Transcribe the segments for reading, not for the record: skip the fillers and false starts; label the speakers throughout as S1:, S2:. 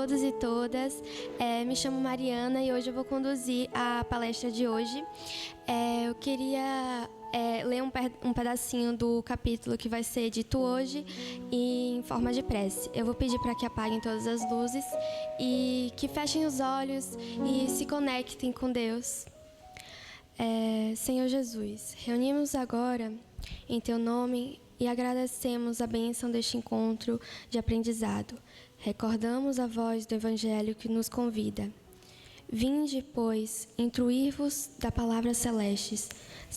S1: todos e todas. Me chamo Mariana e hoje eu vou conduzir a palestra de hoje. Eu queria ler um pedacinho do capítulo que vai ser dito hoje em forma de prece. Eu vou pedir para que apaguem todas as luzes e que fechem os olhos e se conectem com Deus. Senhor Jesus, reunimos agora em Teu nome e agradecemos a bênção deste encontro de aprendizado. Recordamos a voz do Evangelho que nos convida. Vinde, pois, instruir-vos da palavra celestes,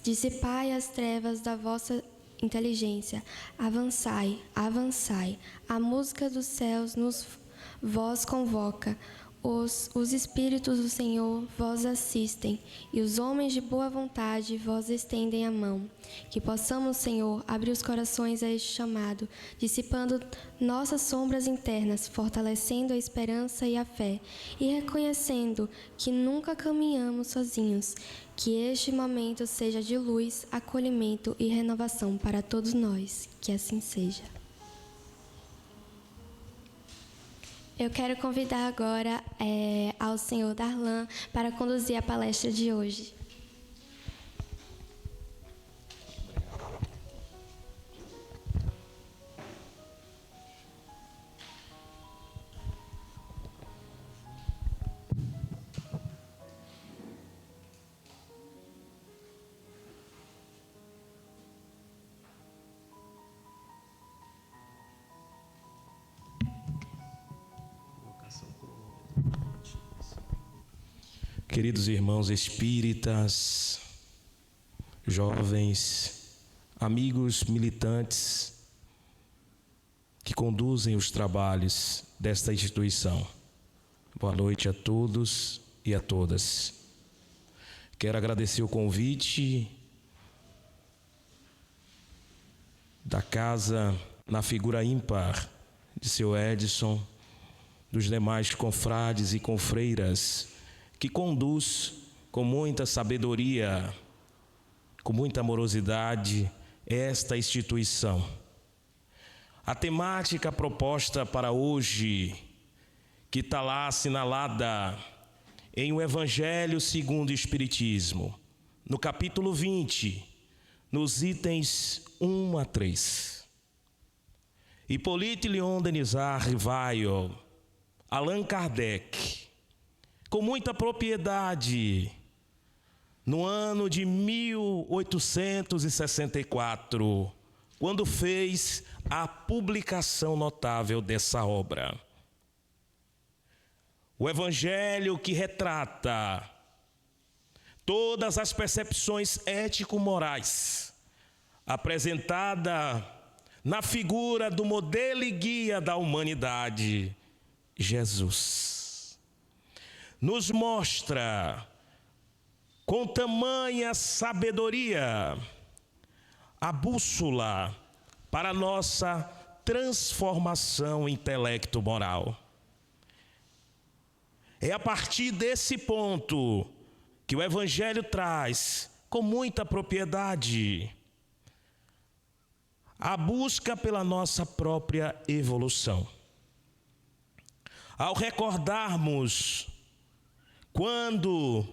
S1: dissipai as trevas da vossa inteligência, avançai, avançai, a música dos céus vos convoca, os espíritos do Senhor vos assistem, e os homens de boa vontade vos estendem a mão. Que possamos, Senhor, abrir os corações a este chamado, dissipando nossas sombras internas, fortalecendo a esperança e a fé, e reconhecendo que nunca caminhamos sozinhos. Que este momento seja de luz, acolhimento e renovação para todos nós. Que assim seja. Eu quero convidar agora ao senhor Darlan para conduzir a palestra de hoje.
S2: Queridos irmãos espíritas, jovens, amigos militantes que conduzem os trabalhos desta instituição, boa noite a todos e a todas. Quero agradecer o convite da casa na figura ímpar de seu Edson, dos demais confrades e confreiras, que conduz com muita sabedoria, com muita amorosidade, esta instituição. A temática proposta para hoje, que está lá assinalada em O Evangelho segundo o Espiritismo, no capítulo 20, nos itens 1 a 3. Hippolyte Léon Denis Rivail, Allan Kardec, com muita propriedade, no ano de 1864, quando fez a publicação notável dessa obra. O Evangelho que retrata todas as percepções ético-morais, apresentada na figura do modelo e guia da humanidade, Jesus. Nos mostra com tamanha sabedoria a bússola para a nossa transformação intelecto-moral. É a partir desse ponto que o Evangelho traz com muita propriedade a busca pela nossa própria evolução. Ao recordarmos quando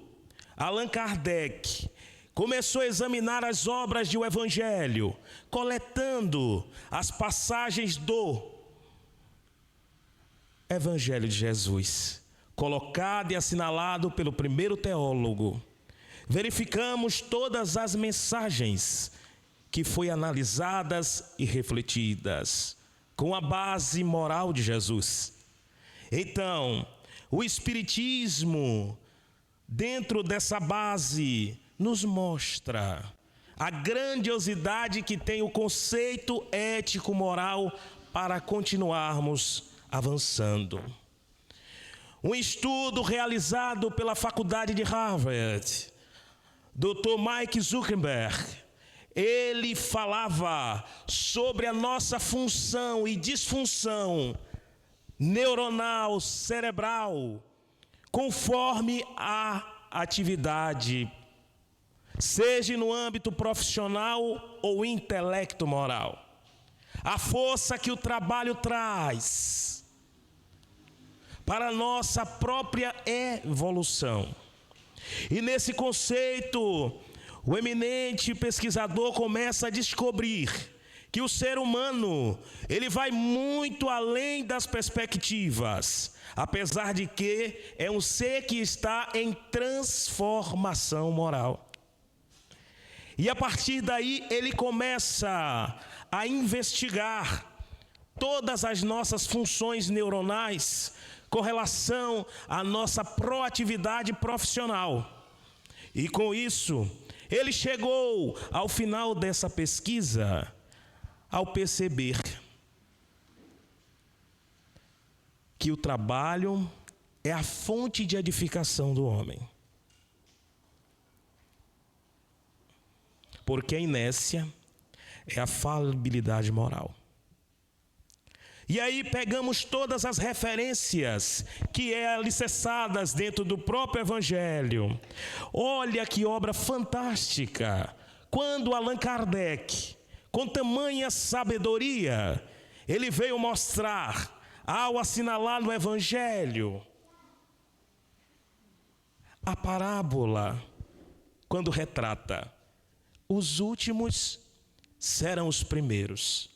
S2: Allan Kardec começou a examinar as obras do Evangelho, coletando as passagens do Evangelho de Jesus, colocado e assinalado pelo primeiro teólogo, verificamos todas as mensagens que foram analisadas e refletidas com a base moral de Jesus. Então, o Espiritismo, dentro dessa base, nos mostra a grandiosidade que tem o conceito ético-moral para continuarmos avançando. Um estudo realizado pela Faculdade de Harvard, Dr. Mike Zuckerberg, ele falava sobre a nossa função e disfunção neuronal, cerebral, conforme a atividade, seja no âmbito profissional ou intelecto-moral. A força que o trabalho traz para a nossa própria evolução. E nesse conceito, o eminente pesquisador começa a descobrir que o ser humano, ele vai muito além das perspectivas, apesar de que é um ser que está em transformação moral. E a partir daí ele começa a investigar todas as nossas funções neuronais com relação à nossa proatividade profissional. E com isso, ele chegou ao final dessa pesquisa ao perceber que o trabalho é a fonte de edificação do homem. Porque a inércia é a falibilidade moral. E aí pegamos todas as referências que é alicerçadas dentro do próprio Evangelho. Olha que obra fantástica! Quando Allan Kardec, com tamanha sabedoria, ele veio mostrar, ao assinalar no Evangelho, a parábola, quando retrata: os últimos serão os primeiros.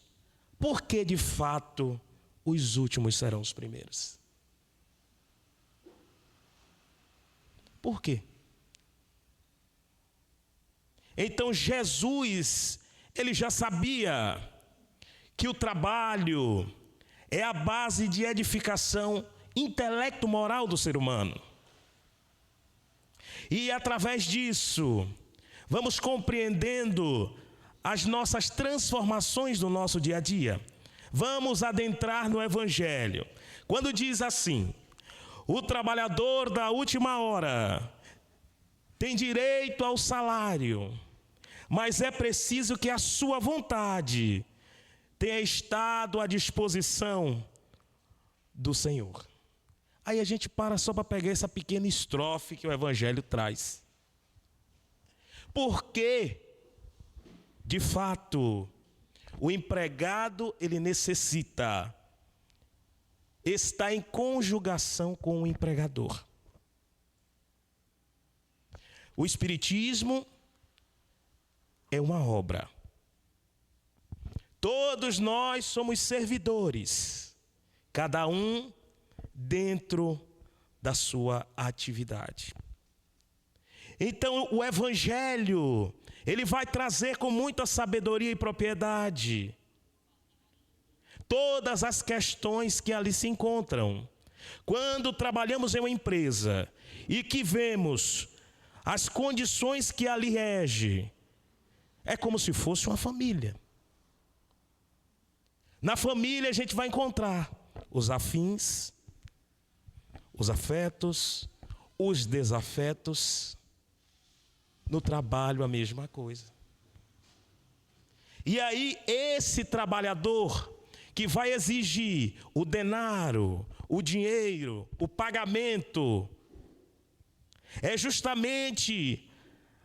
S2: Por que, de fato, os últimos serão os primeiros? Por quê? Então Jesus, ele já sabia que o trabalho é a base de edificação intelecto-moral do ser humano. E através disso, vamos compreendendo as nossas transformações no nosso dia a dia. Vamos adentrar no Evangelho. Quando diz assim: o trabalhador da última hora tem direito ao salário, mas é preciso que a sua vontade tenha estado à disposição do Senhor. Aí a gente para só para pegar essa pequena estrofe que o Evangelho traz. Porque, de fato, o empregado, ele necessita estar em conjugação com o empregador. O Espiritismo é uma obra. Todos nós somos servidores, cada um dentro da sua atividade. Então, o Evangelho, ele vai trazer com muita sabedoria e propriedade todas as questões que ali se encontram. Quando trabalhamos em uma empresa e que vemos as condições que ali regem, é como se fosse uma família. Na família a gente vai encontrar os afins, os afetos, os desafetos. No trabalho a mesma coisa. E aí esse trabalhador que vai exigir o denário, o dinheiro, o pagamento, é justamente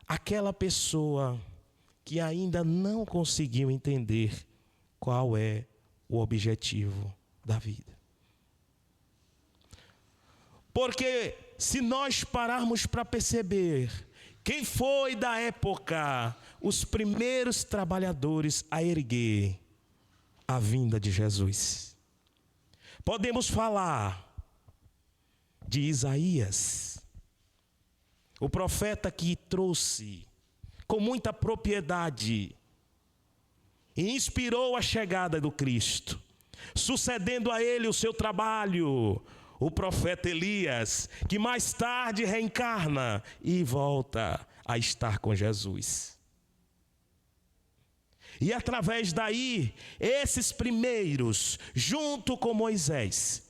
S2: aquela pessoa que ainda não conseguiu entender qual é o objetivo da vida. Porque se nós pararmos para perceber quem foi da época os primeiros trabalhadores a erguer a vinda de Jesus, podemos falar de Isaías, o profeta que trouxe com muita propriedade e inspirou a chegada do Cristo. Sucedendo a ele o seu trabalho, o profeta Elias, que mais tarde reencarna e volta a estar com Jesus. E através daí, esses primeiros, junto com Moisés,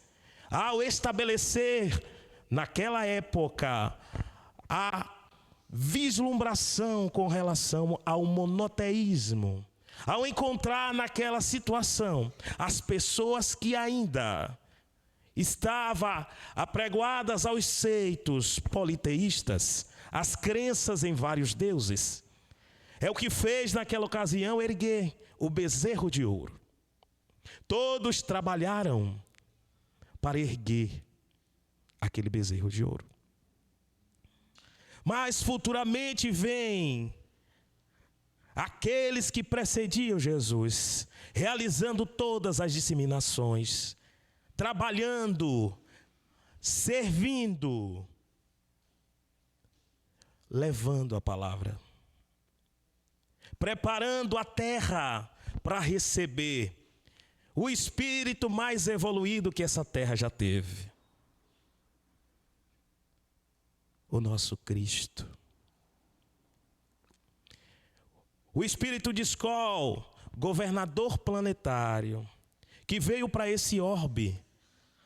S2: ao estabelecer naquela época a vislumbração com relação ao monoteísmo, ao encontrar naquela situação as pessoas que ainda estavam apregoadas aos conceitos politeístas, as crenças em vários deuses, é o que fez naquela ocasião erguer o bezerro de ouro. Todos trabalharam para erguer aquele bezerro de ouro. Mas futuramente vem aqueles que precediam Jesus, realizando todas as disseminações, trabalhando, servindo, levando a palavra, preparando a terra para receber o espírito mais evoluído que essa terra já teve, o nosso Cristo. O espírito de Skol, governador planetário, que veio para esse orbe,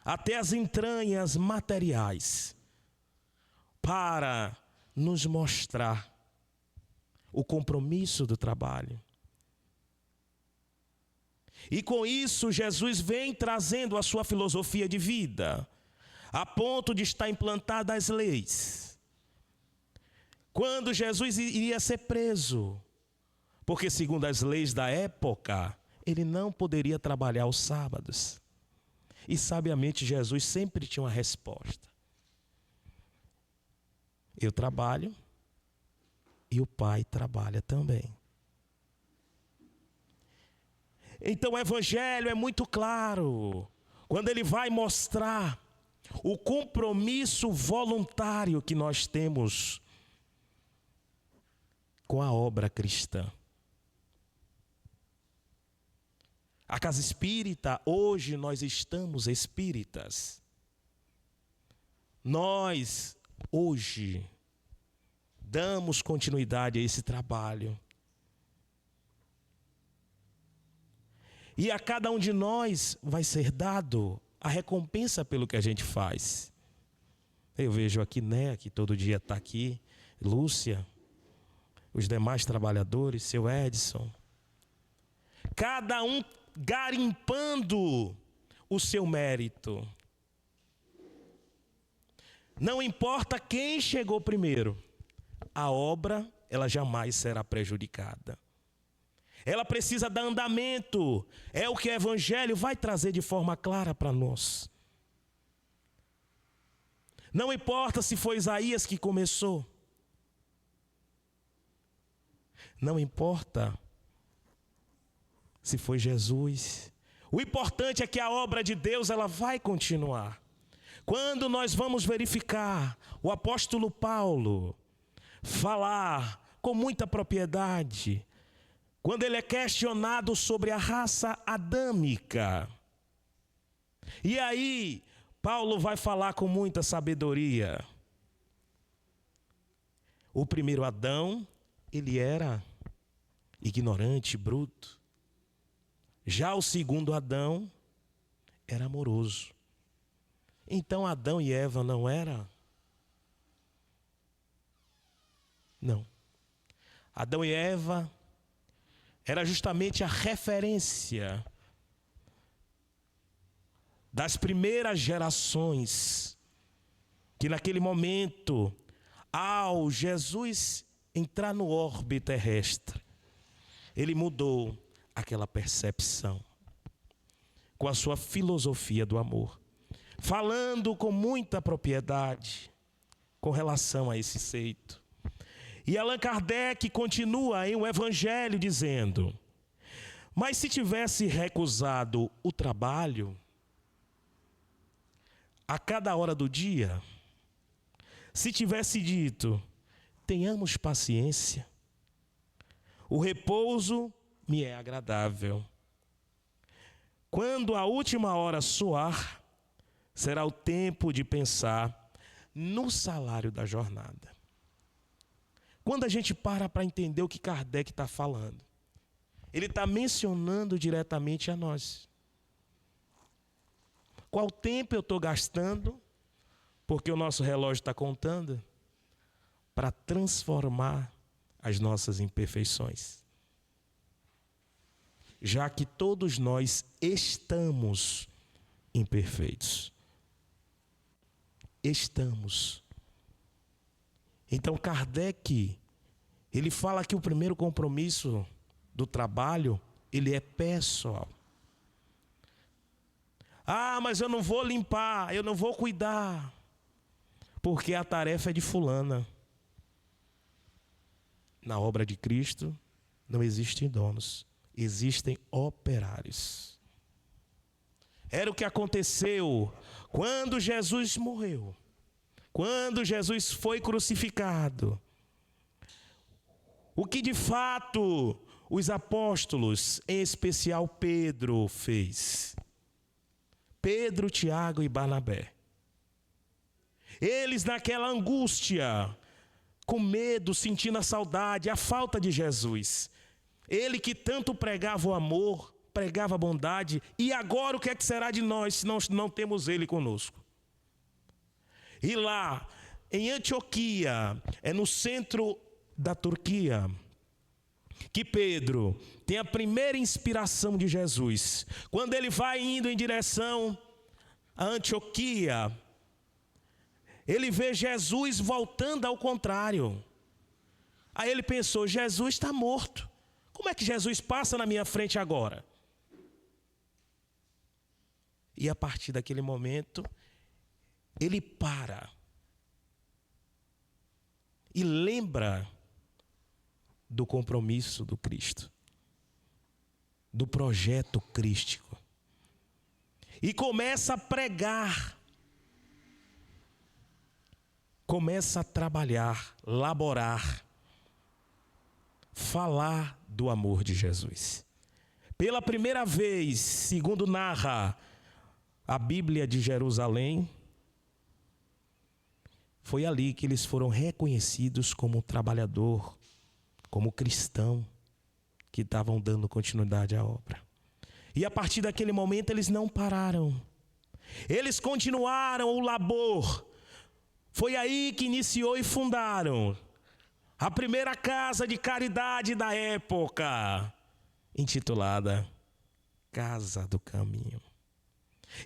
S2: até as entranhas materiais, para nos mostrar o compromisso do trabalho. E com isso, Jesus vem trazendo a sua filosofia de vida, a ponto de estar implantadas as leis. Quando Jesus iria ser preso, porque segundo as leis da época, ele não poderia trabalhar aos sábados. E sabiamente Jesus sempre tinha uma resposta. Eu trabalho e o Pai trabalha também. Então o Evangelho é muito claro, quando ele vai mostrar o compromisso voluntário que nós temos com a obra cristã. A casa espírita, hoje nós estamos espíritas. Nós, hoje, damos continuidade a esse trabalho. E a cada um de nós vai ser dado a recompensa pelo que a gente faz. Eu vejo aqui, né, que todo dia está aqui, Lúcia, os demais trabalhadores, seu Edson. Cada um garimpando o seu mérito. Não importa quem chegou primeiro, a obra, ela jamais será prejudicada. Ela precisa dar andamento. É o que o Evangelho vai trazer de forma clara para nós. Não importa se foi Isaías que começou. Não importa se foi Jesus. O importante é que a obra de Deus, ela vai continuar. Quando nós vamos verificar o apóstolo Paulo falar com muita propriedade, quando ele é questionado sobre a raça adâmica. E aí, Paulo vai falar com muita sabedoria. O primeiro Adão, ele era ignorante, bruto. Já o segundo Adão era amoroso. Então Adão e Eva não eram? Não. Adão e Eva era justamente a referência das primeiras gerações, que naquele momento, ao Jesus entrar no orbe terrestre, ele mudou aquela percepção com a sua filosofia do amor, falando com muita propriedade com relação a esse seito. E Allan Kardec continua em O Evangelho dizendo: mas se tivesse recusado o trabalho a cada hora do dia, se tivesse dito, tenhamos paciência, o repouso me é agradável. Quando a última hora soar, será o tempo de pensar no salário da jornada. Quando a gente para entender o que Kardec está falando, ele está mencionando diretamente a nós. Qual tempo eu estou gastando, porque o nosso relógio está contando, para transformar as nossas imperfeições. Já que todos nós estamos imperfeitos. Estamos. Então Kardec, ele fala que o primeiro compromisso do trabalho, ele é pessoal. Ah, mas eu não vou limpar, eu não vou cuidar. porque a tarefa é de fulana. Na obra de Cristo não existem donos, existem operários. Era o que aconteceu quando Jesus morreu, quando Jesus foi crucificado. O que de fato os apóstolos, em especial Pedro, fez? Pedro, Tiago e Barnabé. Eles naquela angústia, com medo, sentindo a saudade, a falta de Jesus. Ele que tanto pregava o amor, pregava a bondade, e agora o que é que será de nós se nós não temos Ele conosco? E lá, em Antioquia, é no centro da Turquia, que Pedro tem a primeira inspiração de Jesus. Quando ele vai indo em direção a Antioquia, ele vê Jesus voltando ao contrário. Aí ele pensou, Jesus está morto. Como é que Jesus passa na minha frente agora? E a partir daquele momento, ele para e lembra do compromisso do Cristo, do projeto crístico, e começa a pregar, começa a trabalhar, laborar, falar do amor de Jesus. Pela primeira vez, segundo narra a Bíblia de Jerusalém, foi ali que eles foram reconhecidos como trabalhador, como cristão, que estavam dando continuidade à obra. E a partir daquele momento eles não pararam. Eles continuaram o labor. Foi aí que iniciou e fundaram a primeira casa de caridade da época, intitulada Casa do Caminho.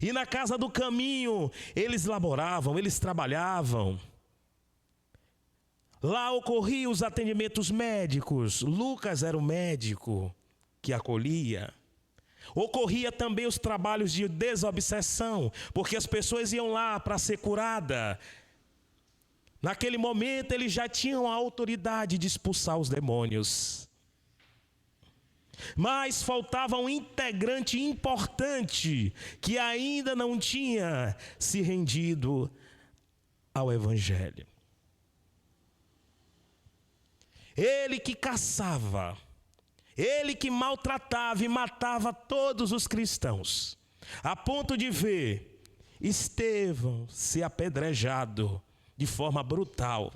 S2: E na Casa do Caminho eles laboravam, eles trabalhavam. Lá ocorriam os atendimentos médicos. Lucas era o médico que acolhia. Ocorria também os trabalhos de desobsessão, porque as pessoas iam lá para ser curada. Naquele momento eles já tinham a autoridade de expulsar os demônios. Mas faltava um integrante importante que ainda não tinha se rendido ao Evangelho. Ele que caçava, ele que maltratava e matava todos os cristãos, a ponto de ver Estevão ser apedrejado de forma brutal.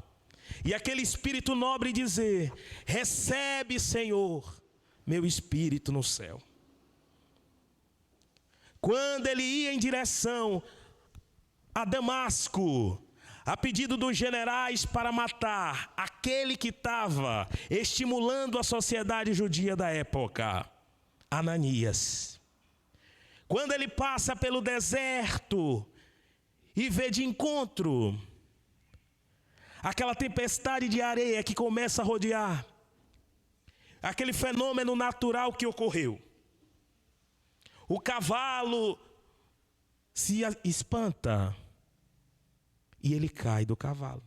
S2: E aquele espírito nobre dizer: recebe, Senhor, meu espírito no céu. Quando ele ia em direção a Damasco, a pedido dos generais para matar aquele que estava estimulando a sociedade judia da época, Ananias. Quando ele passa pelo deserto e vê de encontro aquela tempestade de areia que começa a rodear, aquele fenômeno natural que ocorreu. O cavalo se espanta e ele cai do cavalo.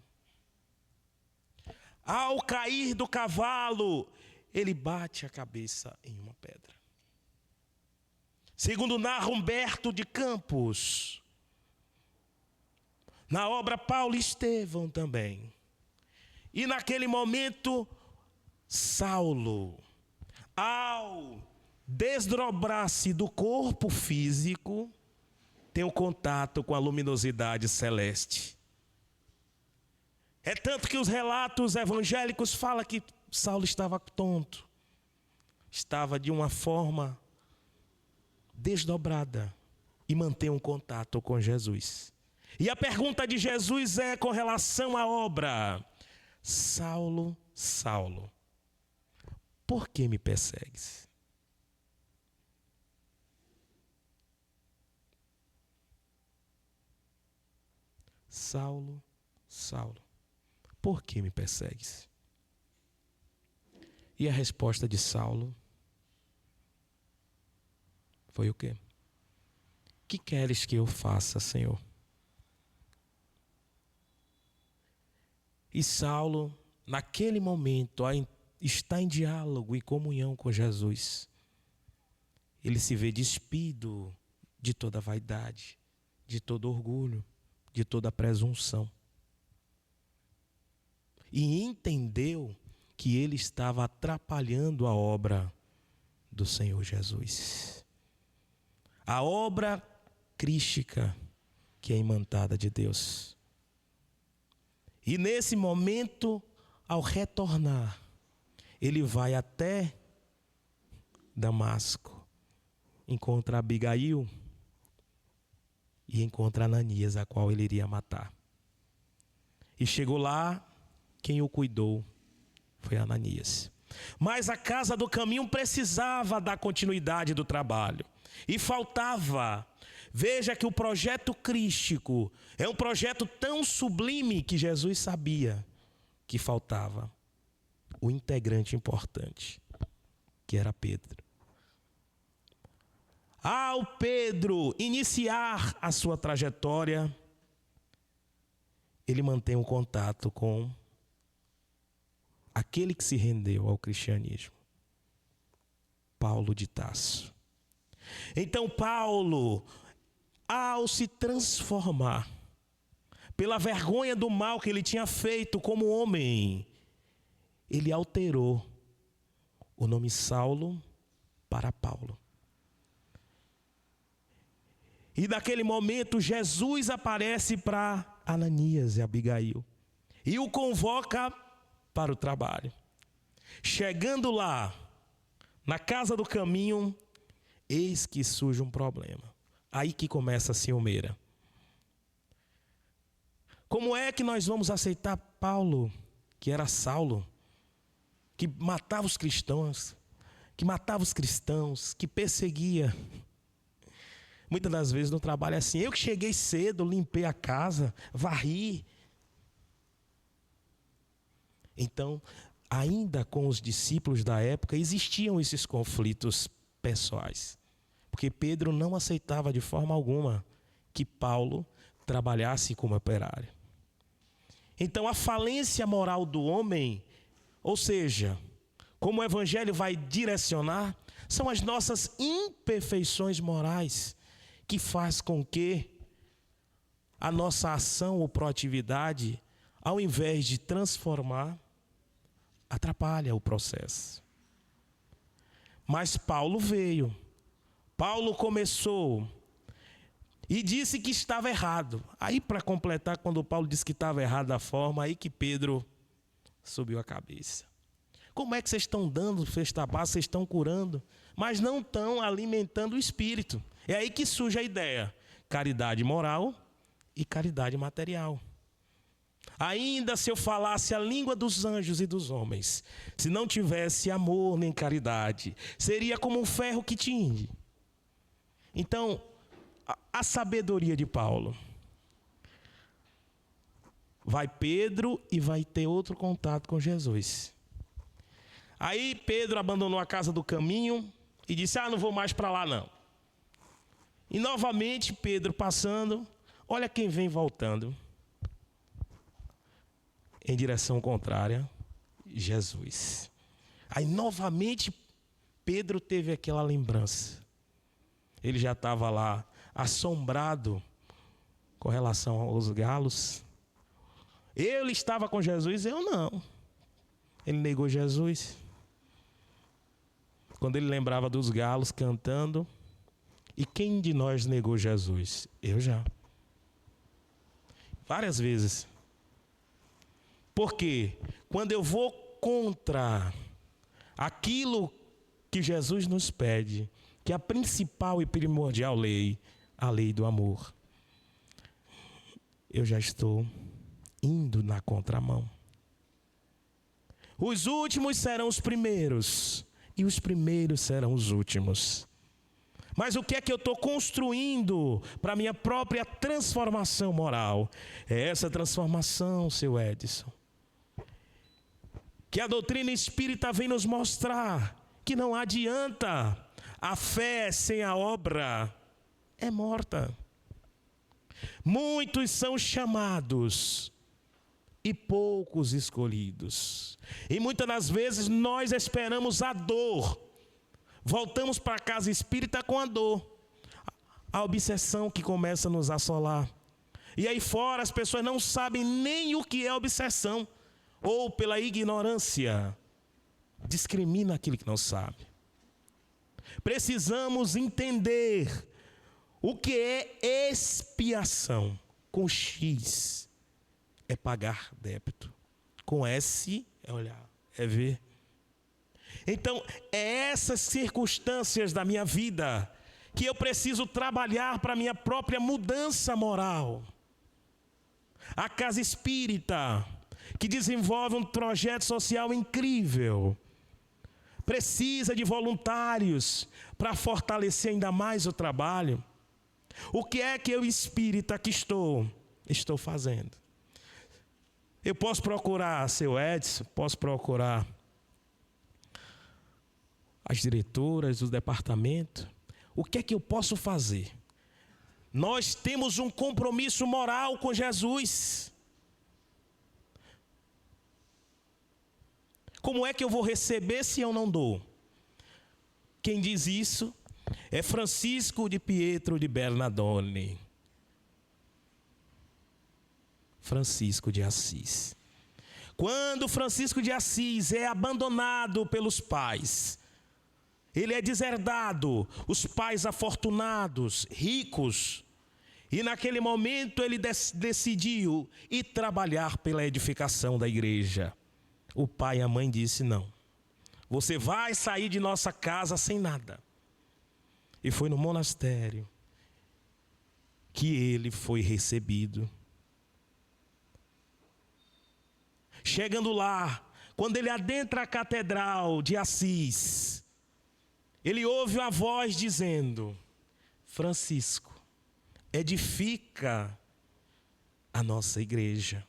S2: Ao cair do cavalo, ele bate a cabeça em uma pedra. Segundo narra Humberto de Campos, na obra Paulo e Estevão também. E naquele momento, Saulo, ao desdobrar-se do corpo físico, tem um contato com a luminosidade celeste. É tanto que os relatos evangélicos falam que Saulo estava tonto. Estava de uma forma desdobrada e mantém um contato com Jesus. E a pergunta de Jesus é com relação à obra: Saulo, Saulo, por que me persegues? Saulo, Saulo, por que me persegues? E a resposta de Saulo foi o quê? Que queres que eu faça, Senhor? E Saulo, naquele momento, está em diálogo e comunhão com Jesus. Ele se vê despido de toda vaidade, de todo orgulho, de toda presunção. E entendeu que ele estava atrapalhando a obra do Senhor Jesus. A obra crística que é imantada de Deus. E nesse momento, ao retornar, ele vai até Damasco, encontra Abigail e encontra Ananias, a qual ele iria matar. E chegou lá, quem o cuidou foi Ananias. Mas a casa do caminho precisava da continuidade do trabalho. E faltava. Veja que o projeto crístico é um projeto tão sublime que Jesus sabia que faltava o integrante importante, que era Pedro. Ao Pedro iniciar a sua trajetória, ele mantém um contato com aquele que se rendeu ao cristianismo, Paulo de Tarso. Então Paulo, ao se transformar, pela vergonha do mal que ele tinha feito como homem, ele alterou o nome Saulo para Paulo. E naquele momento Jesus aparece para Ananias e Abigail e o convoca para o trabalho. Chegando lá, na casa do caminho, eis que surge um problema. Aí que começa a ciumeira. Como é que nós vamos aceitar Paulo, que era Saulo, que matava os cristãos, que perseguia? Muitas das vezes no trabalho é assim, eu que cheguei cedo, limpei a casa, varri. Então, ainda com os discípulos da época, existiam esses conflitos pessoais. Porque Pedro não aceitava de forma alguma que Paulo trabalhasse como operário. Então, a falência moral do homem, ou seja, como o Evangelho vai direcionar, são as nossas imperfeições morais que faz com que a nossa ação ou proatividade, ao invés de transformar, atrapalha o processo. Mas Paulo veio. Paulo começou e disse que estava errado. Aí, para completar, quando Paulo disse que estava errado da forma, aí que Pedro subiu a cabeça. Como é que vocês estão dando cesta básica, vocês estão curando, mas não estão alimentando o espírito? É aí que surge a ideia: caridade moral e caridade material. Ainda se eu falasse a língua dos anjos e dos homens, se não tivesse amor nem caridade, seria como um ferro que tinge. Então, a sabedoria de Paulo. Vai Pedro e vai ter outro contato com Jesus. Aí Pedro abandonou a casa do caminho e disse, não vou mais para lá não. E novamente Pedro passando, olha quem vem voltando. Em direção contrária, Jesus. Aí novamente Pedro teve aquela lembrança. Ele já estava lá assombrado com relação aos galos. Ele estava com Jesus, eu não. Ele negou Jesus. Quando ele lembrava dos galos cantando. E quem de nós negou Jesus? Eu já. Várias vezes. Porque quando eu vou contra aquilo que Jesus nos pede, que é a principal e primordial lei, a lei do amor, eu já estou indo na contramão. Os últimos serão os primeiros, e os primeiros serão os últimos. Mas o que é que eu estou construindo para a minha própria transformação moral? É essa transformação, seu Edson, que a doutrina espírita vem nos mostrar que não adianta. A fé sem a obra é morta. Muitos são chamados, e poucos escolhidos. E muitas das vezes nós esperamos a dor. Voltamos para a casa espírita com a dor. A obsessão que começa a nos assolar. E aí fora as pessoas não sabem nem o que é obsessão. Ou pela ignorância, discrimina aquilo que não sabe. Precisamos entender o que é expiação. Com X é pagar débito. Com S é olhar, é ver. Então, é essas circunstâncias da minha vida que eu preciso trabalhar para a minha própria mudança moral. A Casa Espírita, que desenvolve um projeto social incrível, precisa de voluntários para fortalecer ainda mais o trabalho. O que é que eu, espírita que estou fazendo? Eu posso procurar seu Edson, posso procurar as diretoras, os departamentos. O que é que eu posso fazer? Nós temos um compromisso moral com Jesus. Como é que eu vou receber se eu não dou? Quem diz isso é Francisco de Pietro de Bernardone. Francisco de Assis. Quando Francisco de Assis é abandonado pelos pais, ele é deserdado, os pais afortunados, ricos, e naquele momento ele decidiu ir trabalhar pela edificação da igreja. O pai e a mãe disse: não, você vai sair de nossa casa sem nada. E foi no monastério que ele foi recebido. Chegando lá, quando ele adentra a catedral de Assis, ele ouve uma voz dizendo: Francisco, edifica a nossa igreja.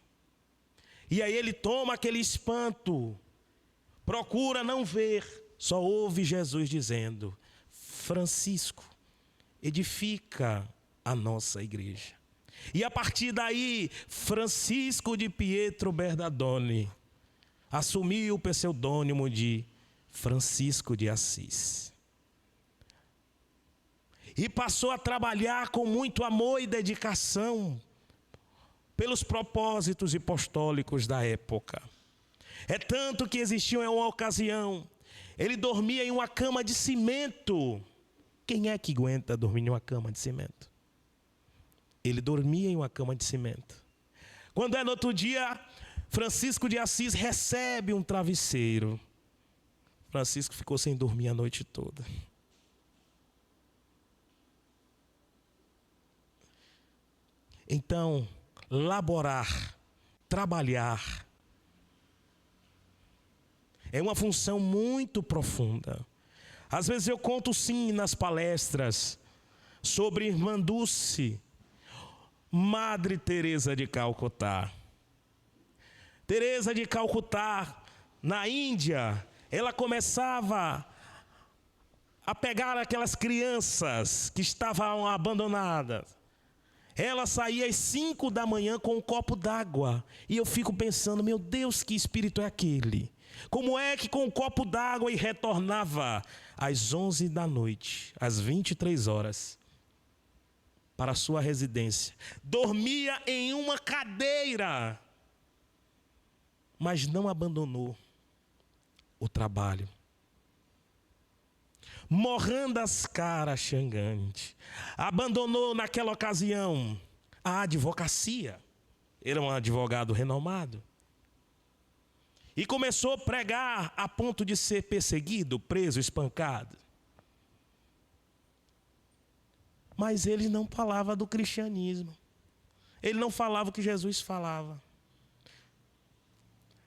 S2: E aí ele toma aquele espanto, procura não ver, só ouve Jesus dizendo: Francisco, edifica a nossa igreja. E a partir daí, Francisco de Pietro Bernardone assumiu o pseudônimo de Francisco de Assis. E passou a trabalhar com muito amor e dedicação pelos propósitos apostólicos da época. É tanto que existiu em uma ocasião, ele dormia em uma cama de cimento. Quem é que aguenta dormir em uma cama de cimento? Ele dormia em uma cama de cimento. Quando é no outro dia, Francisco de Assis recebe um travesseiro. Francisco ficou sem dormir a noite toda. Então, laborar, trabalhar, é uma função muito profunda. Às vezes eu conto sim nas palestras sobre Irmã Dulce, Madre Teresa de Calcutá. Teresa de Calcutá, na Índia, ela começava a pegar aquelas crianças que estavam abandonadas. Ela saía às 5 da manhã com um copo d'água. E eu fico pensando, meu Deus, que espírito é aquele? Como é que com um copo d'água e retornava às 11 da noite, às 23 horas, para a sua residência? Dormia em uma cadeira, mas não abandonou o trabalho. Morrendo as caras xangante, abandonou naquela ocasião a advocacia. Era um advogado renomado. E começou a pregar a ponto de ser perseguido, preso, espancado. Mas ele não falava do cristianismo. Ele não falava o que Jesus falava.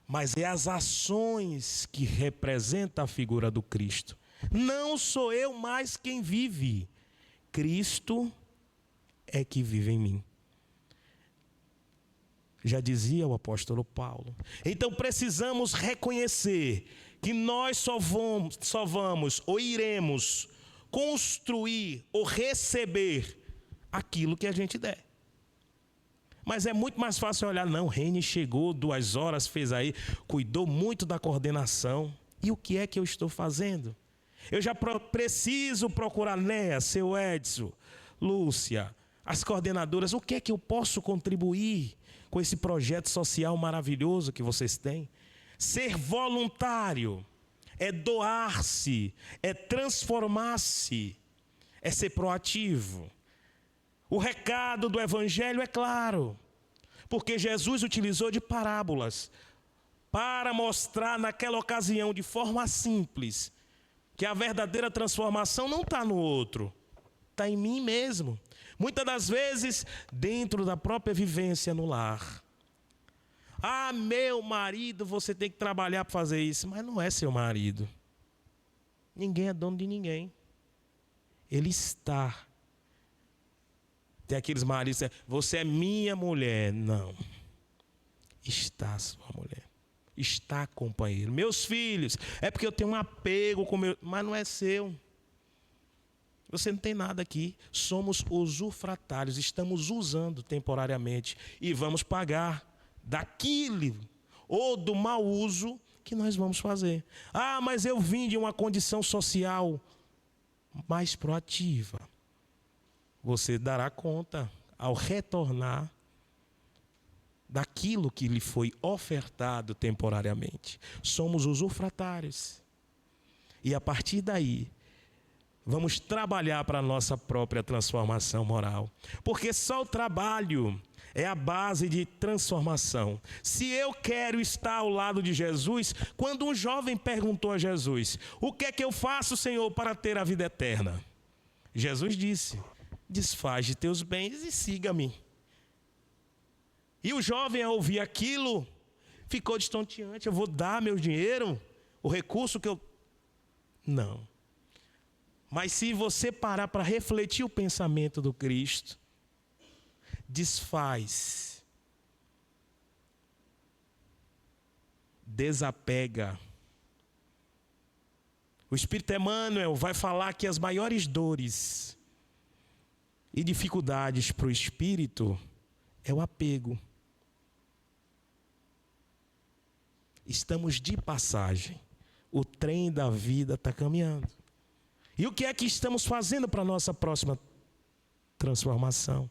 S2: Mas é as ações que representam a figura do Cristo. Não sou eu mais quem vive. Cristo é que vive em mim. Já dizia o apóstolo Paulo. Então precisamos reconhecer que nós só vamos ou iremos construir ou receber aquilo que a gente der. Mas é muito mais fácil olhar, não, Reni chegou 2 horas, fez aí, cuidou muito da coordenação. E o que é que eu estou fazendo? Eu já preciso procurar Néa, seu Edson, Lúcia, as coordenadoras. O que é que eu posso contribuir com esse projeto social maravilhoso que vocês têm? Ser voluntário é doar-se, é transformar-se, é ser proativo. O recado do Evangelho é claro, porque Jesus utilizou de parábolas para mostrar naquela ocasião, de forma simples, que a verdadeira transformação não está no outro, está em mim mesmo. Muitas das vezes, dentro da própria vivência no lar. Ah, meu marido, você tem que trabalhar para fazer isso. Mas não é seu marido. Ninguém é dono de ninguém. Ele está. Tem aqueles maridos que dizem, você é minha mulher. Não. Está sua mulher. Está companheiro. Meus filhos, é porque eu tenho um apego com meu... Mas não é seu. Você não tem nada aqui. Somos usufratários. Estamos usando temporariamente. E vamos pagar daquilo ou do mau uso que nós vamos fazer. Ah, mas eu vim de uma condição social mais proativa. Você dará conta ao retornar daquilo que lhe foi ofertado temporariamente. Somos usufratários. E a partir daí, vamos trabalhar para a nossa própria transformação moral. Porque só o trabalho é a base de transformação. Se eu quero estar ao lado de Jesus, quando um jovem perguntou a Jesus, o que é que eu faço, Senhor, para ter a vida eterna? Jesus disse, desfaz de teus bens e siga-me. E o jovem, ao ouvir aquilo, ficou destonteante. Eu vou dar meu dinheiro, o recurso que eu... Não. Mas se você parar para refletir o pensamento do Cristo, desfaz, desapega. O Espírito Emmanuel vai falar que as maiores dores e dificuldades para o espírito é o apego. Estamos de passagem. O trem da vida está caminhando. E o que é que estamos fazendo para a nossa próxima transformação?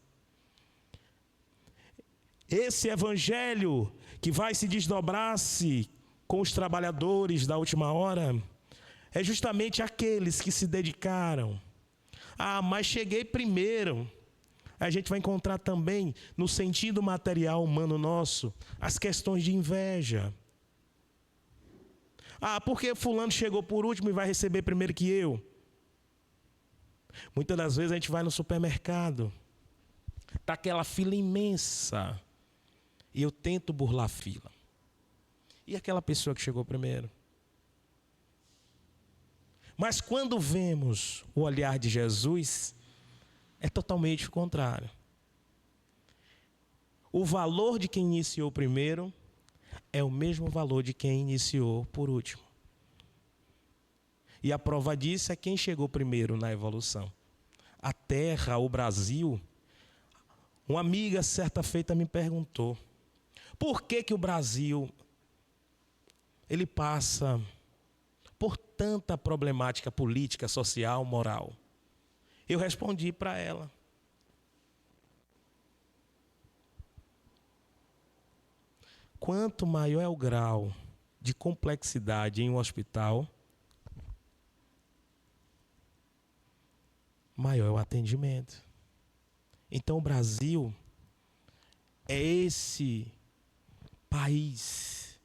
S2: Esse evangelho que vai se desdobrar-se com os trabalhadores da última hora é justamente aqueles que se dedicaram. Ah, mas cheguei primeiro. A gente vai encontrar também no sentido material humano nosso as questões de inveja. Ah, porque fulano chegou por último e vai receber primeiro que eu? Muitas das vezes a gente vai no supermercado, está aquela fila imensa, e eu tento burlar a fila. E aquela pessoa que chegou primeiro? Mas quando vemos o olhar de Jesus, é totalmente o contrário. O valor de quem iniciou primeiro é o mesmo valor de quem iniciou por último. E a prova disso é quem chegou primeiro na evolução. A Terra, o Brasil. Uma amiga certa feita me perguntou, por que o Brasil ele passa por tanta problemática política, social, moral? Eu respondi para ela. Quanto maior é o grau de complexidade em um hospital, maior é o atendimento. Então o Brasil é esse país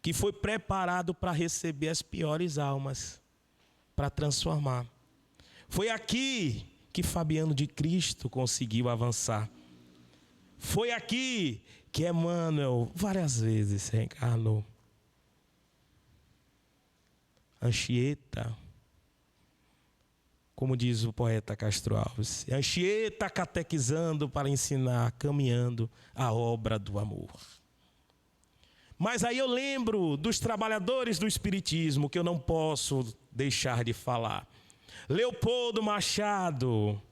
S2: que foi preparado para receber as piores almas, para transformar. Foi aqui que Fabiano de Cristo conseguiu avançar. Foi aqui que Emmanuel várias vezes reencarnou. Anchieta, como diz o poeta Castro Alves, Anchieta catequizando para ensinar, caminhando a obra do amor. Mas aí eu lembro dos trabalhadores do Espiritismo, que eu não posso deixar de falar. Leopoldo Machado,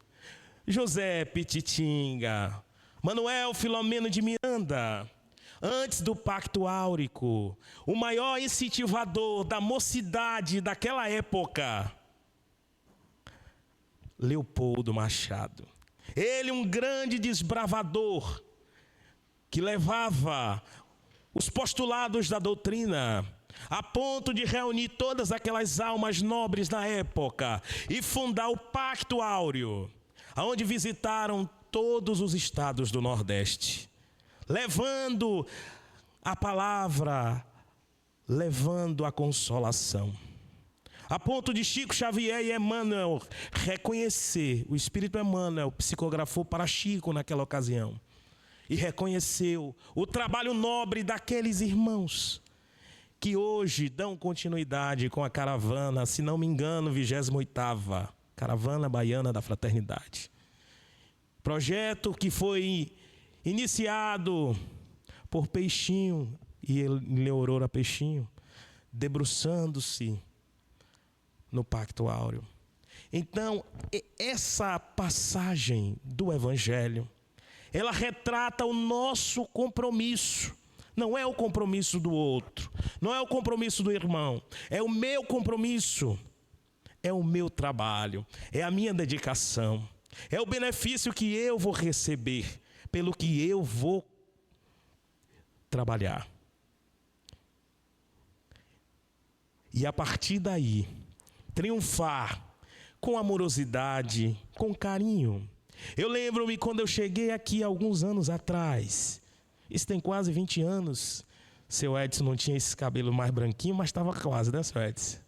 S2: José Pititinga, Manuel Filomeno de Miranda, antes do Pacto Áurico, o maior incentivador da mocidade daquela época, Leopoldo Machado. Ele, um grande desbravador, que levava os postulados da doutrina, a ponto de reunir todas aquelas almas nobres na época e fundar o Pacto Áureo, onde visitaram todos os estados do Nordeste, levando a palavra, levando a consolação. A ponto de Chico Xavier e Emmanuel reconhecer, o Espírito Emmanuel psicografou para Chico naquela ocasião, e reconheceu o trabalho nobre daqueles irmãos, que hoje dão continuidade com a caravana, se não me engano, 28ª, Caravana Baiana da Fraternidade. Projeto que foi iniciado por Peixinho e Leorora Peixinho, debruçando-se no Pacto Áureo. Então, essa passagem do Evangelho, ela retrata o nosso compromisso. Não é o compromisso do outro, não é o compromisso do irmão, é o meu compromisso, é o meu trabalho, é a minha dedicação, é o benefício que eu vou receber pelo que eu vou trabalhar. E a partir daí, triunfar com amorosidade, com carinho. Eu lembro-me quando eu cheguei aqui alguns anos atrás, isso tem quase 20 anos, seu Edson não tinha esse cabelo mais branquinho, mas estava quase, né, seu Edson?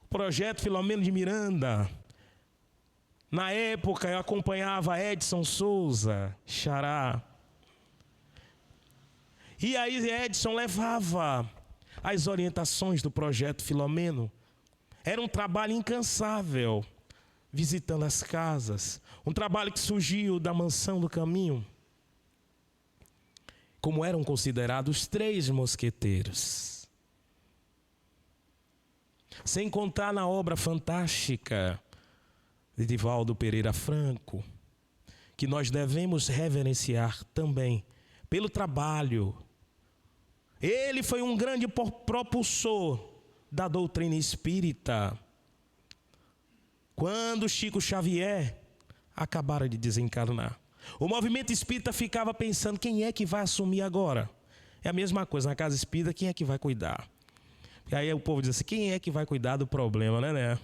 S2: O projeto Filomeno de Miranda, na época eu acompanhava Edson Souza, Xará, e aí Edson levava as orientações do projeto Filomeno. Era um trabalho incansável, visitando as casas. Um trabalho que surgiu da Mansão do Caminho. Como eram considerados os 3 mosqueteiros. Sem contar na obra fantástica de Divaldo Pereira Franco, que nós devemos reverenciar também pelo trabalho. Ele foi um grande propulsor da doutrina espírita. Quando Chico Xavier acabara de desencarnar, o movimento espírita ficava pensando, quem é que vai assumir agora? É a mesma coisa, na casa espírita, quem é que vai cuidar? E aí o povo diz assim, quem é que vai cuidar do problema, né?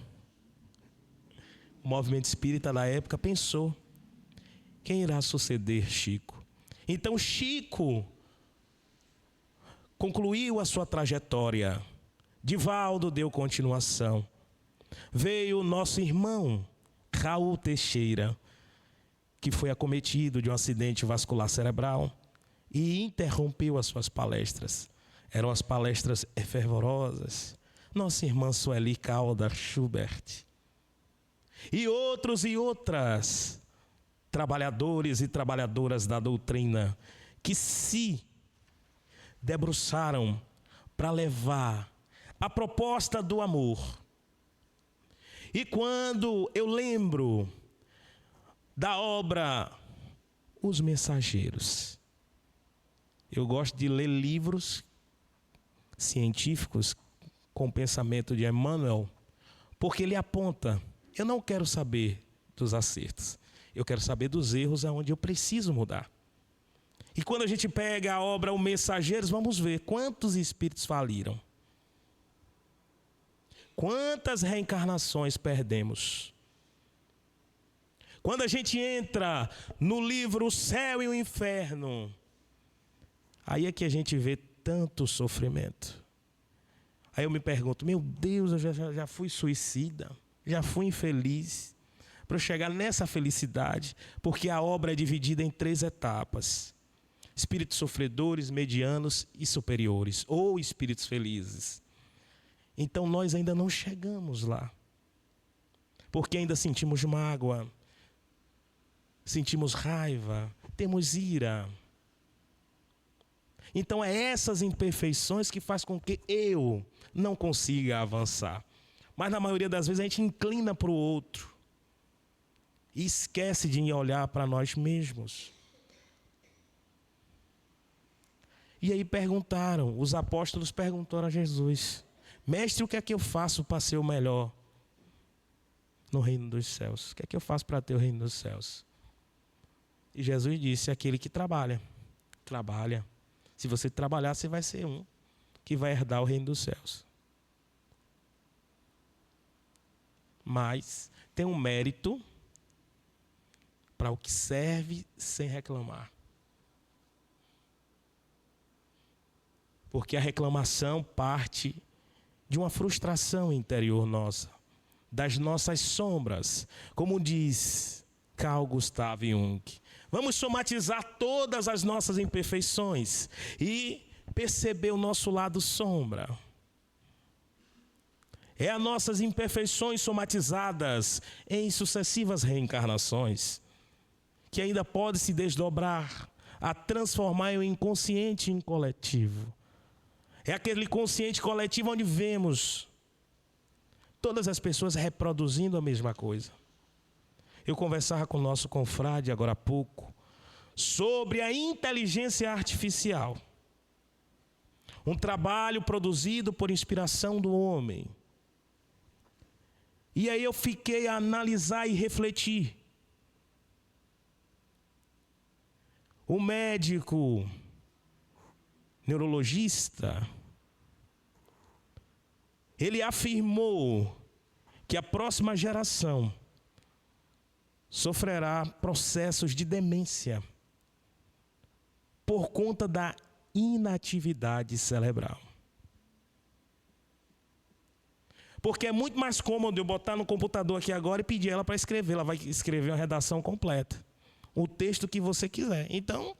S2: O movimento espírita da época pensou, quem irá suceder Chico? Então Chico concluiu a sua trajetória. Divaldo deu continuação. Veio o nosso irmão Raul Teixeira, que foi acometido de um acidente vascular cerebral e interrompeu as suas palestras. Eram as palestras fervorosas. Nossa irmã Sueli Calda Schubert. E outros e outras trabalhadores e trabalhadoras da doutrina que se debruçaram para levar a proposta do amor. E quando eu lembro da obra Os Mensageiros, eu gosto de ler livros científicos com o pensamento de Emmanuel, porque ele aponta, eu não quero saber dos acertos, eu quero saber dos erros aonde eu preciso mudar. E quando a gente pega a obra Os Mensageiros, vamos ver quantos espíritos faliram. Quantas reencarnações perdemos? Quando a gente entra no livro O Céu e o Inferno, aí é que a gente vê tanto sofrimento. Aí eu me pergunto, meu Deus, eu já fui suicida, já fui infeliz, para eu chegar nessa felicidade, porque a obra é dividida em 3 etapas. Espíritos sofredores, medianos e superiores, ou espíritos felizes. Então nós ainda não chegamos lá, porque ainda sentimos mágoa, sentimos raiva, temos ira. Então é essas imperfeições que faz com que eu não consiga avançar. Mas na maioria das vezes a gente inclina para o outro. e esquece de olhar para nós mesmos. E aí os apóstolos perguntaram a Jesus: Mestre, o que é que eu faço para ser o melhor no reino dos céus? O que é que eu faço para ter o reino dos céus? E Jesus disse: aquele que trabalha. Se você trabalhar, você vai ser um que vai herdar o reino dos céus. Mas tem um mérito para o que serve sem reclamar. Porque a reclamação parte de uma frustração interior nossa, das nossas sombras, como diz Carl Gustav Jung. Vamos somatizar todas as nossas imperfeições e perceber o nosso lado sombra. É as nossas imperfeições somatizadas em sucessivas reencarnações, que ainda pode se desdobrar a transformar o inconsciente em coletivo. É aquele consciente coletivo onde vemos todas as pessoas reproduzindo a mesma coisa. Eu conversava com o nosso confrade agora há pouco sobre a inteligência artificial. Um trabalho produzido por inspiração do homem. E aí eu fiquei a analisar e refletir. O médico neurologista, ele afirmou que a próxima geração sofrerá processos de demência por conta da inatividade cerebral. Porque é muito mais cômodo eu botar no computador aqui agora e pedir ela para escrever. Ela vai escrever uma redação completa. O texto que você quiser. Então,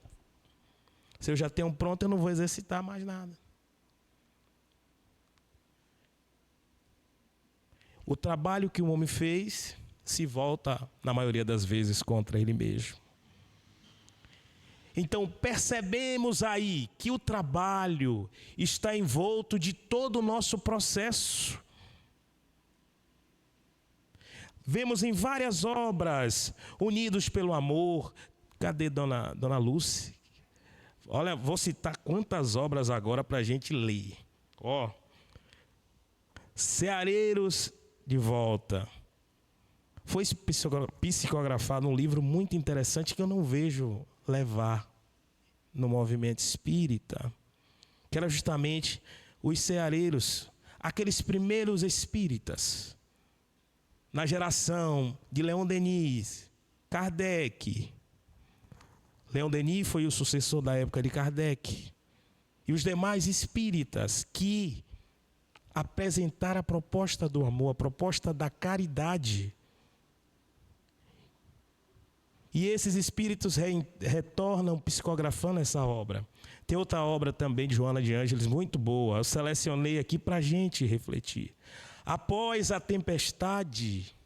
S2: se eu já tenho pronto, eu não vou exercitar mais nada. O trabalho que o homem fez se volta, na maioria das vezes, contra ele mesmo. Então, percebemos aí que o trabalho está envolto de todo o nosso processo. Vemos em várias obras, Unidos pelo Amor. Cadê Dona Lúcia? Olha, vou citar quantas obras agora para a gente ler. Ceareiros de Volta. Foi psicografado um livro muito interessante que eu não vejo levar no movimento espírita, que era justamente os ceareiros, aqueles primeiros espíritas, na geração de Leon Denis, Kardec. Leon Denis foi o sucessor da época de Kardec. E os demais espíritas que apresentaram a proposta do amor, a proposta da caridade. E esses espíritos retornam psicografando essa obra. Tem outra obra também de Joana de Ângeles, muito boa. Eu selecionei aqui para a gente refletir. Após a tempestade,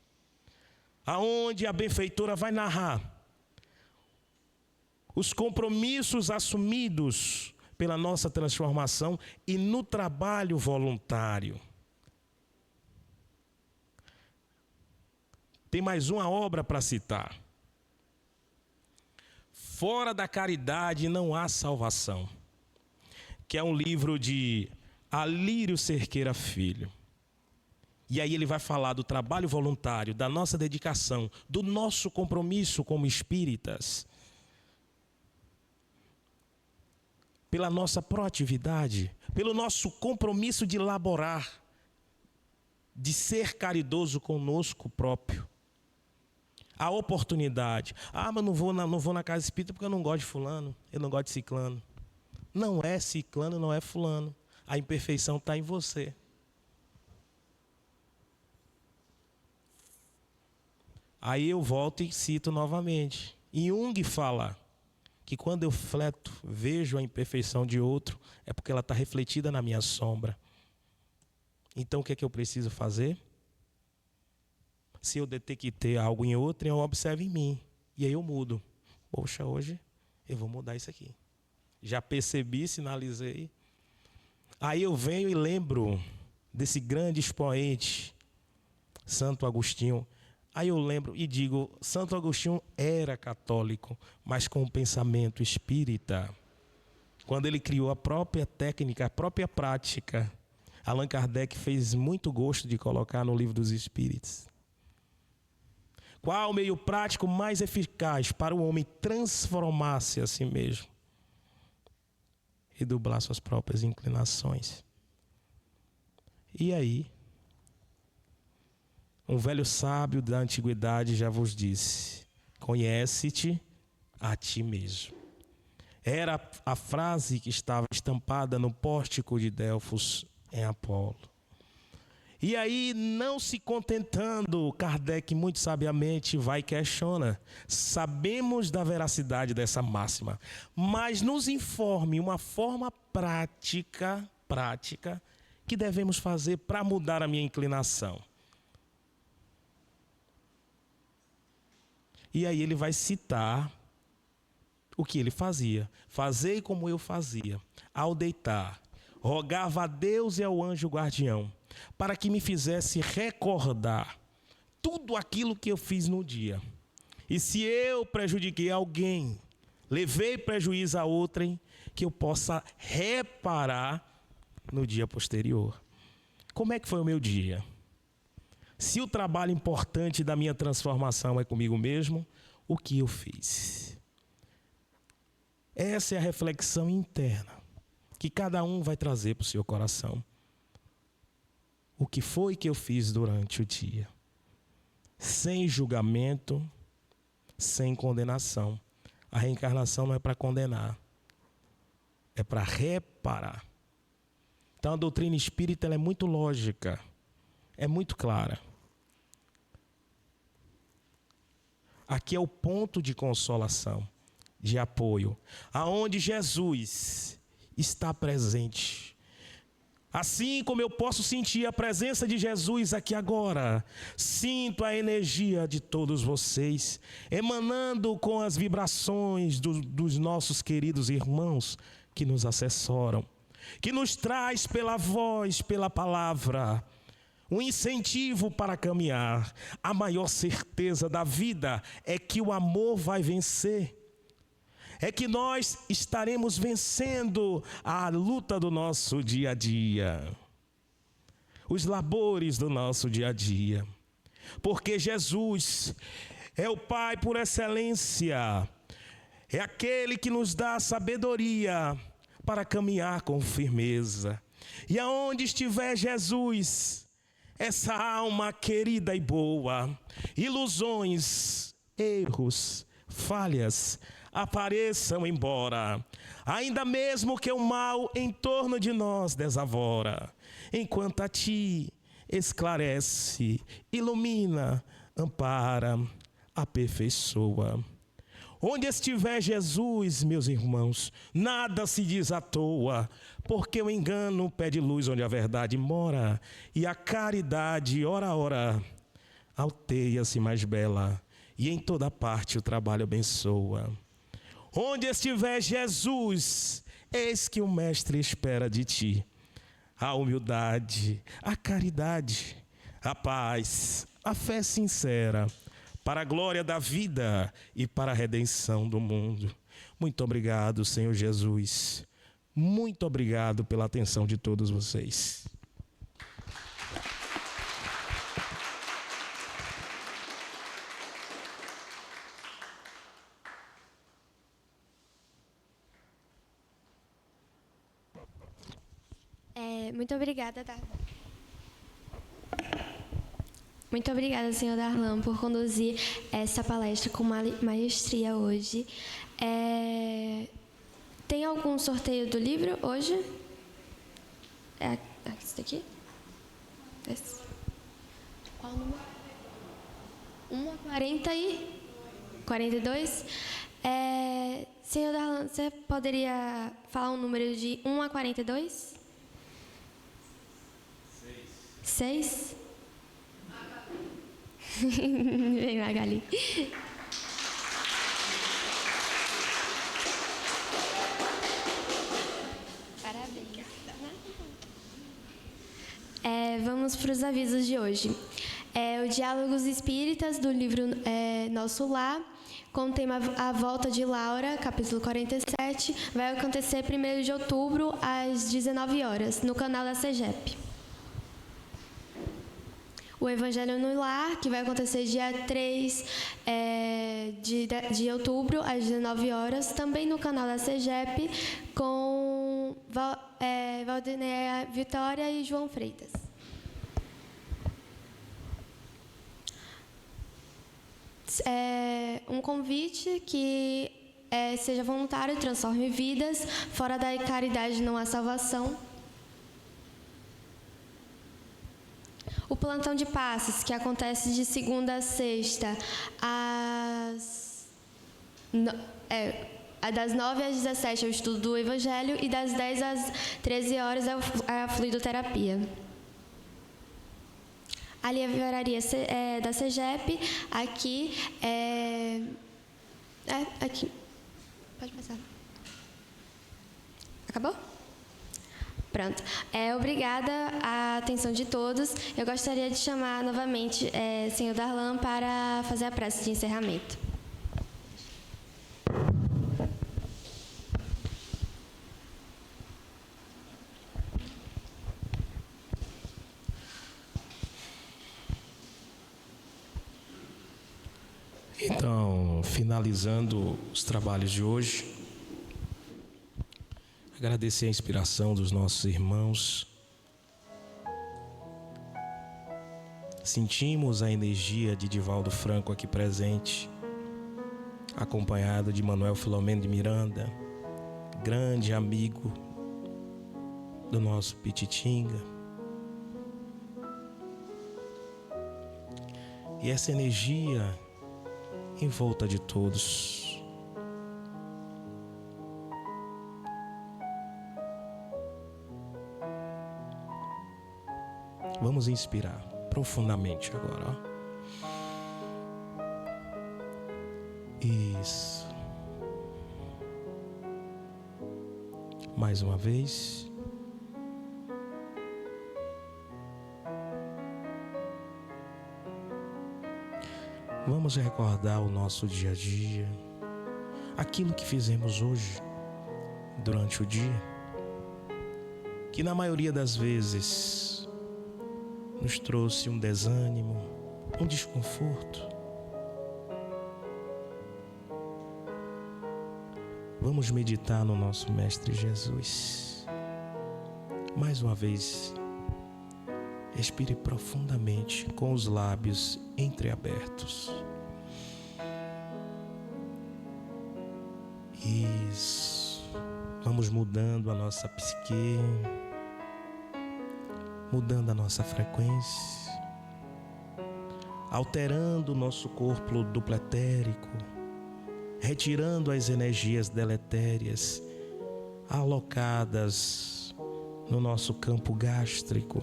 S2: aonde a benfeitora vai narrar os compromissos assumidos pela nossa transformação e no trabalho voluntário. Tem mais uma obra para citar. Fora da caridade não há salvação, que é um livro de Alírio Cerqueira Filho. E aí ele vai falar do trabalho voluntário, da nossa dedicação, do nosso compromisso como espíritas, pela nossa proatividade, pelo nosso compromisso de laborar, de ser caridoso conosco próprio. A oportunidade. Mas não vou na casa espírita porque eu não gosto de fulano, eu não gosto de ciclano. Não é ciclano, não é fulano. A imperfeição está em você. Aí eu volto e cito novamente. Jung fala que quando eu vejo a imperfeição de outro, é porque ela está refletida na minha sombra. Então o que é que eu preciso fazer? Se eu detectar algo em outro, eu observo em mim. E aí eu mudo. Poxa, hoje eu vou mudar isso aqui. Já percebi, sinalizei. Aí eu venho e lembro desse grande expoente, Santo Agostinho. Aí eu lembro e digo, Santo Agostinho era católico, mas com um pensamento espírita. Quando ele criou a própria técnica, a própria prática, Allan Kardec fez muito gosto de colocar no Livro dos Espíritos. Qual o meio prático mais eficaz para o homem transformar-se a si mesmo e dobrar suas próprias inclinações? E aí, um velho sábio da antiguidade já vos disse: conhece-te a ti mesmo. Era a frase que estava estampada no pórtico de Delfos em Apolo. E aí, não se contentando, Kardec muito sabiamente vai e questiona: sabemos da veracidade dessa máxima, mas nos informe uma forma prática que devemos fazer para mudar a minha inclinação. E aí ele vai citar o que ele fazia. Fazei como eu fazia. Ao deitar, rogava a Deus e ao anjo guardião para que me fizesse recordar tudo aquilo que eu fiz no dia. E se eu prejudiquei alguém, levei prejuízo a outrem, que eu possa reparar no dia posterior. Como é que foi o meu dia? Se o trabalho importante da minha transformação é comigo mesmo, o que eu fiz? Essa é a reflexão interna que cada um vai trazer para o seu coração. O que foi que eu fiz durante o dia? Sem julgamento, sem condenação. A reencarnação não é para condenar, é para reparar. Então a doutrina espírita ela é muito lógica, é muito clara. Aqui é o ponto de consolação, de apoio, aonde Jesus está presente. Assim como eu posso sentir a presença de Jesus aqui agora, sinto a energia de todos vocês, emanando com as vibrações dos nossos queridos irmãos que nos assessoram, que nos traz pela voz, pela palavra, um incentivo para caminhar. A maior certeza da vida é que o amor vai vencer. É que nós estaremos vencendo a luta do nosso dia a dia, os labores do nosso dia a dia. Porque Jesus é o Pai por excelência, é aquele que nos dá sabedoria para caminhar com firmeza. E aonde estiver Jesus, essa alma querida e boa, ilusões, erros, falhas, apareçam embora, ainda mesmo que o mal em torno de nós desavora, enquanto a ti esclarece, ilumina, ampara, aperfeiçoa. Onde estiver Jesus, meus irmãos, nada se diz à toa, porque o engano pede luz onde a verdade mora, e a caridade, ora a ora, alteia-se mais bela, e em toda parte o trabalho abençoa. Onde estiver Jesus, eis que o Mestre espera de ti a humildade, a caridade, a paz, a fé sincera, para a glória da vida e para a redenção do mundo. Muito obrigado, Senhor Jesus. Muito obrigado pela atenção de todos vocês.
S1: Muito obrigada, Darlan. Muito obrigada, senhor Darlan, por conduzir essa palestra com maestria hoje. Tem algum sorteio do livro hoje? É esse daqui? Esse. Qual o número? 1 a 40 e 42? Senhor Darlan, você poderia falar um número de 1 a 42? 6? Vem lá, Gali. Parabéns. Vamos para os avisos de hoje. O Diálogos Espíritas, do livro Nosso Lar, com o tema A Volta de Laura, capítulo 47, vai acontecer 1º de outubro, às 19 horas, no canal da CEGEP. O Evangelho no Lar, que vai acontecer dia 3 de outubro, às 19 horas, também no canal da CEGEP, com Valdineia Vitória e João Freitas. Um convite que seja voluntário, transforme vidas, fora da caridade não há salvação. O plantão de passes, que acontece de segunda a sexta, das 9 às 17 é o estudo do Evangelho e das 10 às 13 horas é a fluidoterapia. A livraria da CEGEP, aqui, aqui. Pode passar. Acabou? Pronto. Obrigada à atenção de todos. Eu gostaria de chamar novamente o senhor Darlan para fazer a prece de encerramento.
S2: Então, finalizando os trabalhos de hoje, agradecer a inspiração dos nossos irmãos. Sentimos a energia de Divaldo Franco aqui presente, acompanhado de Manuel Filomeno de Miranda, grande amigo do nosso Pititinga. E essa energia em volta de todos. Vamos inspirar profundamente agora. Isso. Mais uma vez. Vamos recordar o nosso dia a dia, aquilo que fizemos hoje, durante o dia, que na maioria das vezes nos trouxe um desânimo, um desconforto. Vamos meditar no nosso Mestre Jesus. Mais uma vez, respire profundamente com os lábios entreabertos. Isso. Vamos mudando a nossa psique, mudando a nossa frequência, alterando o nosso corpo dupletérico, retirando as energias deletérias alocadas no nosso campo gástrico.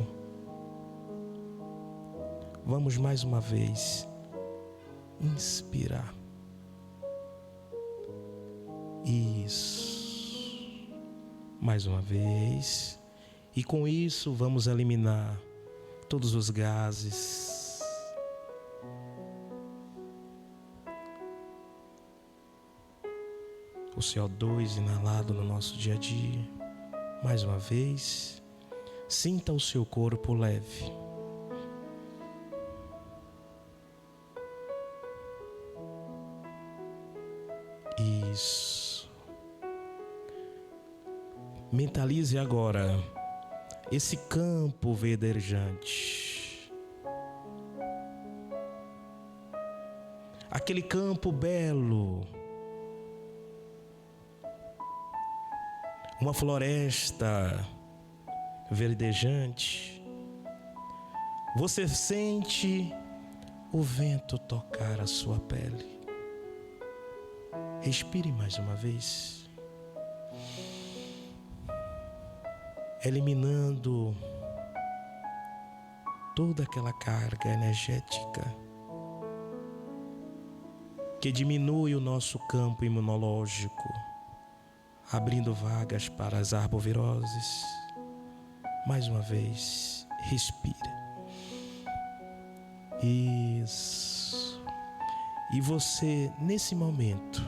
S2: Vamos mais uma vez inspirar. Isso. Mais uma vez. E com isso vamos eliminar todos os gases. O CO2 inalado no nosso dia a dia. Mais uma vez. Sinta o seu corpo leve. Isso. Mentalize agora esse campo verdejante. Aquele campo belo. Uma floresta verdejante. Você sente o vento tocar a sua pele. Respire mais uma vez, eliminando toda aquela carga energética que diminui o nosso campo imunológico, abrindo vagas para as arboviroses. Mais uma vez, respire. Isso. E você, nesse momento,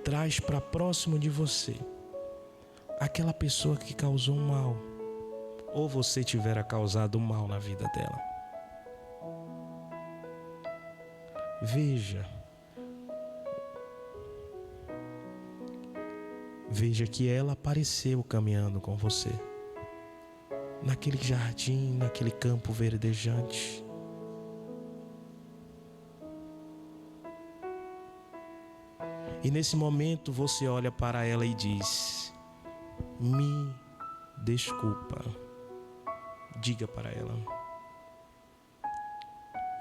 S2: traz para próximo de você aquela pessoa que causou mal, ou você tivera causado mal na vida dela. Veja que ela apareceu caminhando com você, naquele jardim, naquele campo verdejante. E nesse momento você olha para ela e diz: me desculpa. Diga para ela: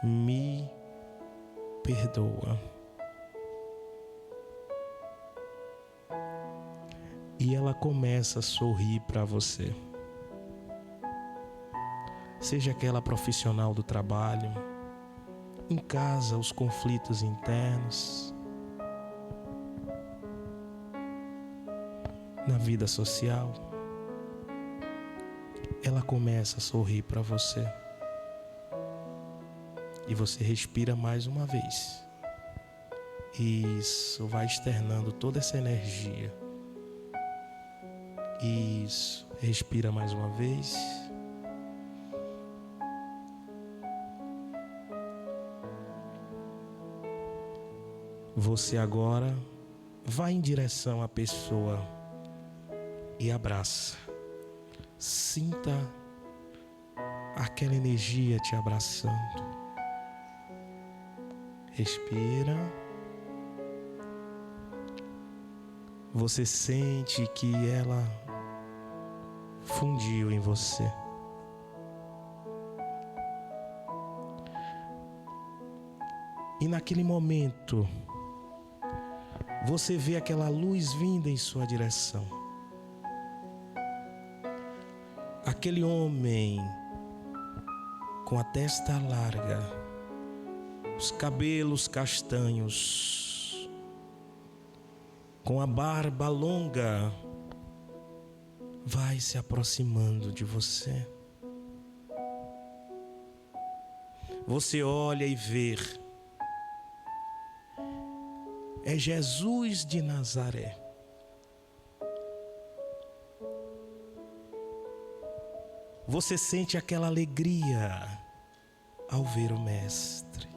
S2: me perdoa. E ela começa a sorrir para você. Seja aquela profissional do trabalho, em casa, os conflitos internos, na vida social, ela começa a sorrir para você. E você respira mais uma vez. Isso, vai externando toda essa energia. Isso, respira mais uma vez. Você agora vai em direção à pessoa e abraça. Sinta aquela energia te abraçando. Respira. Você sente que ela fundiu em você. E naquele momento, você vê aquela luz vinda em sua direção. Aquele homem com a testa larga, os cabelos castanhos, com a barba longa, vai se aproximando de você. Você olha e vê, é Jesus de Nazaré. Você sente aquela alegria ao ver o Mestre.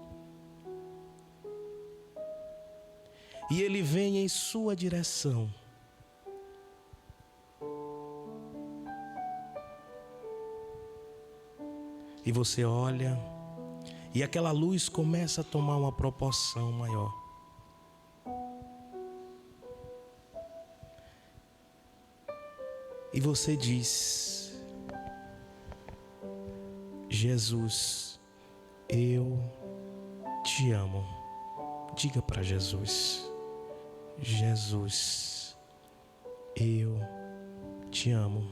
S2: E ele vem em sua direção. E você olha, e aquela luz começa a tomar uma proporção maior. E você diz: Jesus, eu te amo. Diga para Jesus: Jesus, eu te amo.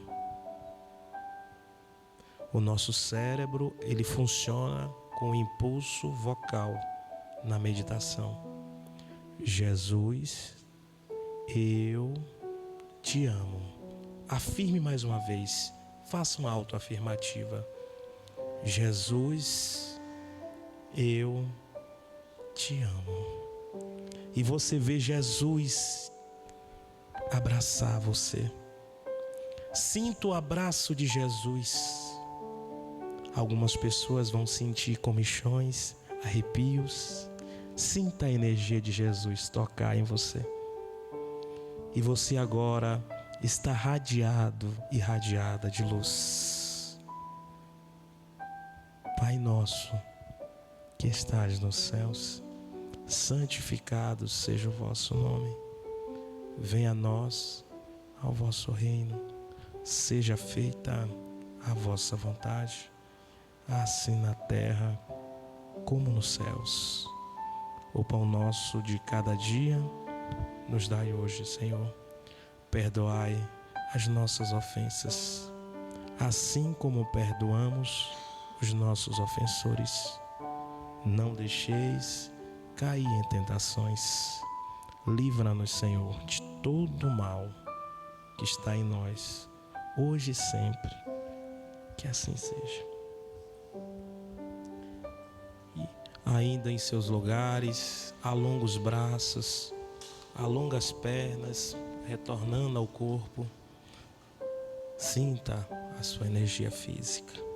S2: O nosso cérebro, ele funciona com impulso vocal na meditação. Jesus, eu te amo. Afirme mais uma vez, faça uma autoafirmativa. Jesus, eu te amo. E você vê Jesus abraçar você. Sinta o abraço de Jesus. Algumas pessoas vão sentir comichões, arrepios. Sinta a energia de Jesus tocar em você. E você agora está radiado e radiada de luz. Pai nosso, que estás nos céus, santificado seja o vosso nome. Venha a nós, ao vosso reino. Seja feita a vossa vontade, assim na terra como nos céus. O pão nosso de cada dia nos dai hoje, Senhor. Perdoai as nossas ofensas, assim como perdoamos os nossos ofensores. Não deixeis cair em tentações. Livra-nos, Senhor, de todo o mal que está em nós, hoje e sempre. Que assim seja. ainda em seus lugares, alonga os braços, alonga as pernas, retornando ao corpo. Sinta a sua energia física.